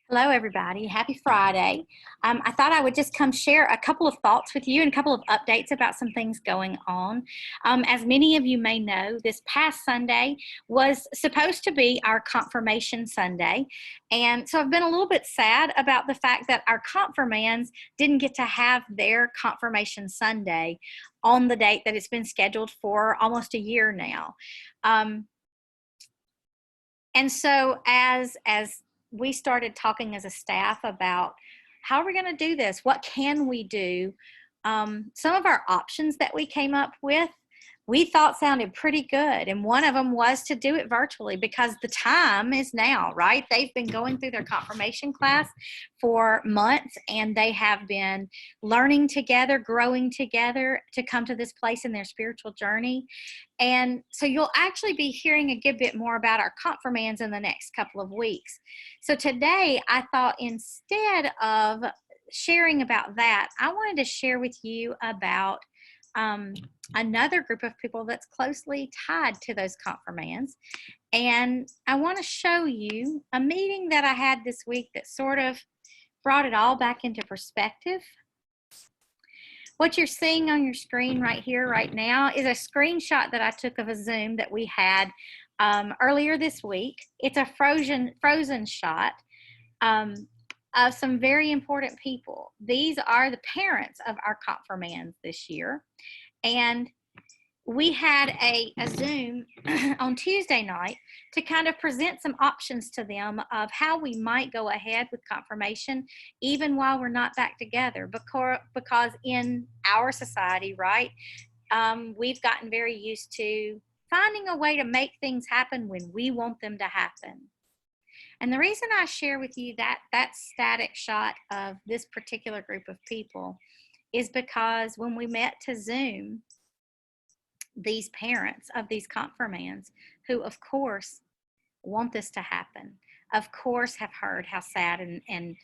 Hello, everybody. Happy Friday. I thought I would just come share a couple of thoughts with you and a couple of updates about some things going on. As many of you may know, this past Sunday was supposed to be our confirmation Sunday. And so I've been a little bit sad about the fact that our confirmands didn't get to have their confirmation Sunday on the date that it's been scheduled for almost a year now. And so as we started talking as a staff about how are we going to do this, what can we do, some of our options that we came up with we thought sounded pretty good. And one of them was to do it virtually because the time is now, right? They've been going through their confirmation class for months and they have been learning together, growing together to come to this place in their spiritual journey. And so you'll actually be hearing a good bit more about our confirmands in the next couple of weeks. So today I thought instead of sharing about that, I wanted to share with you about another group of people that's closely tied to those confirmands. And I want to show you a meeting that I had this week that sort of brought it all back into perspective. What you're seeing on your screen right here, right now, is a screenshot that I took of a Zoom that we had earlier this week. It's a frozen shot of some very important people. These are the parents of our confirmands this year. And we had a Zoom on Tuesday night to kind of present some options to them of how we might go ahead with confirmation even while we're not back together, because in our society, right, we've gotten very used to finding a way to make things happen when we want them to happen. And the reason I share with you that static shot of this particular group of people is because when we met to Zoom, these parents of these confirmands, who of course want this to happen, of course have heard how sad and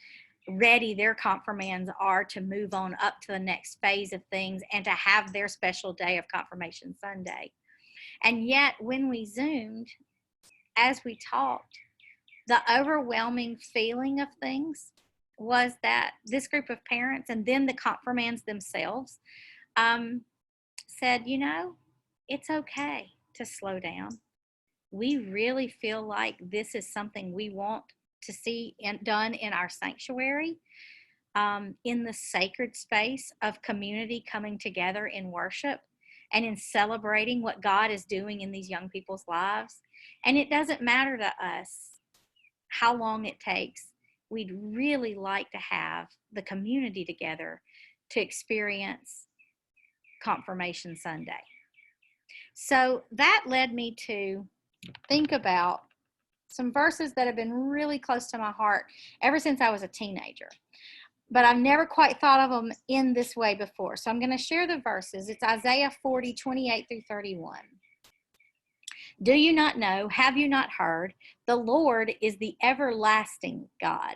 ready their confirmands are to move on up to the next phase of things and to have their special day of Confirmation Sunday. And yet when we Zoomed, as we talked, the overwhelming feeling of things was that this group of parents and then the confirmands themselves said, you know, it's okay to slow down. We really feel like this is something we want to see done in our sanctuary, in the sacred space of community coming together in worship and in celebrating what God is doing in these young people's lives. And it doesn't matter to us how long it takes. We'd really like to have the community together to experience Confirmation Sunday. So that led me to think about some verses that have been really close to my heart ever since I was a teenager. But I've never quite thought of them in this way before. So I'm going to share the verses. It's Isaiah 40, 28 through 31. Do you not know? Have you not heard? The Lord is the everlasting God,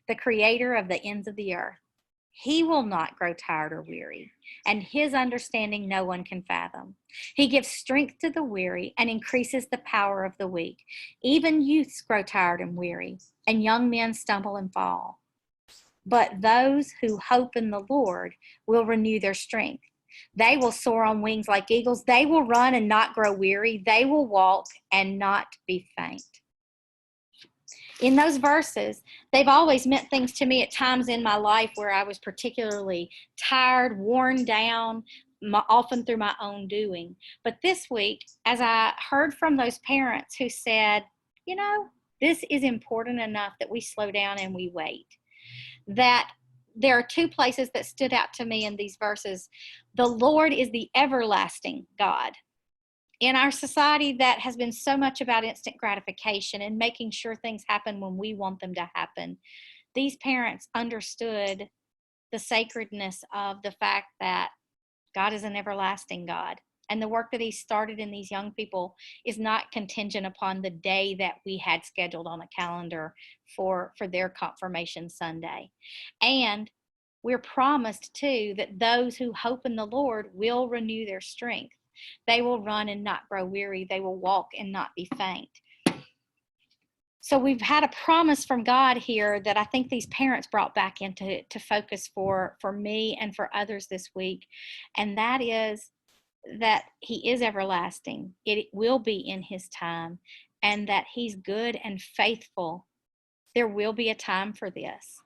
the creator of the ends of the earth. He will not grow tired or weary, and his understanding no one can fathom. He gives strength to the weary and increases the power of the weak. Even youths grow tired and weary, and young men stumble and fall. But those who hope in the Lord will renew their strength. They will soar on wings like eagles. They will run and not grow weary. They will walk and not be faint. In those verses, they've always meant things to me at times in my life where I was particularly tired, worn down, often through my own doing. But this week, as I heard from those parents who said, you know, this is important enough that we slow down and we wait, that there are two places that stood out to me in these verses. The Lord is the everlasting God. In our society that has been so much about instant gratification and making sure things happen when we want them to happen, these parents understood the sacredness of the fact that God is an everlasting God. And the work that he started in these young people is not contingent upon the day that we had scheduled on a calendar for their Confirmation Sunday. And we're promised too that those who hope in the Lord will renew their strength. They will run and not grow weary. They will walk and not be faint. So we've had a promise from God here that I think these parents brought back into focus for me and for others this week, and that is that He is everlasting. It will be in His time, and that He's good and faithful. There will be a time for this.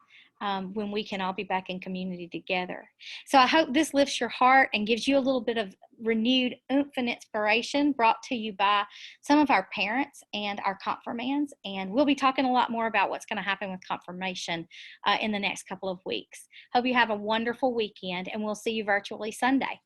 When we can all be back in community together. So I hope this lifts your heart and gives you a little bit of renewed oomph and inspiration, brought to you by some of our parents and our confirmands. And we'll be talking a lot more about what's going to happen with confirmation in the next couple of weeks. Hope you have a wonderful weekend, and we'll see you virtually Sunday.